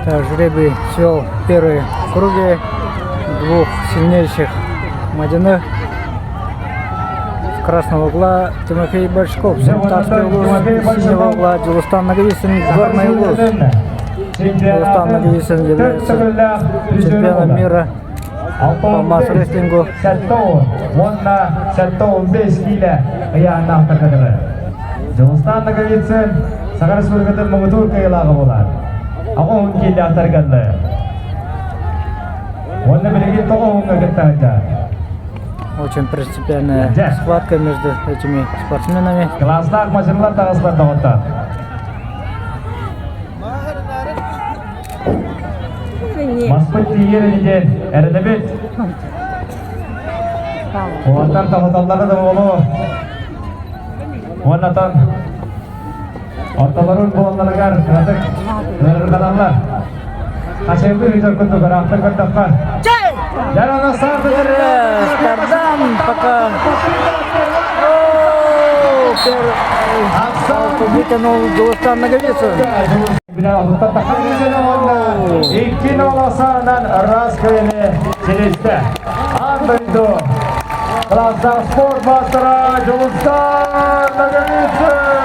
Жребий свел первые круги двух сильнейших Мадины. С красного угла Тимофей Большков, Сентарский угол, с синего угла Джилустан Наговицын, горный угол. Джилустан Наговицын является чемпионом мира по масс-рестлингу. Джилустан Наговицын Саха Республикатын Мугутур кыйлагы болар. Ағуын келді ақтарғанды. Оны білеген тоғуынға кеттағында. Очень принципиальная схватка между этими спортсменами. Класслар мажырлар тағысылар дауытта. Маспыт тиегері неден әріні бет. Оғаттан тағыталары да болу. Оғаттан Ortalarun boğanlarıgar, kıratık, kırırgadanlar. Kaçayımdı hücur kundu, kıraktır kırtakka. Yarana sardıdır. Стардан пока вытянул Джилустан Наговицын. İki nolasından Rasköy'ünü çelişti. Andıydı. Klaslar Sport Master'a Dжилустан Наговицын.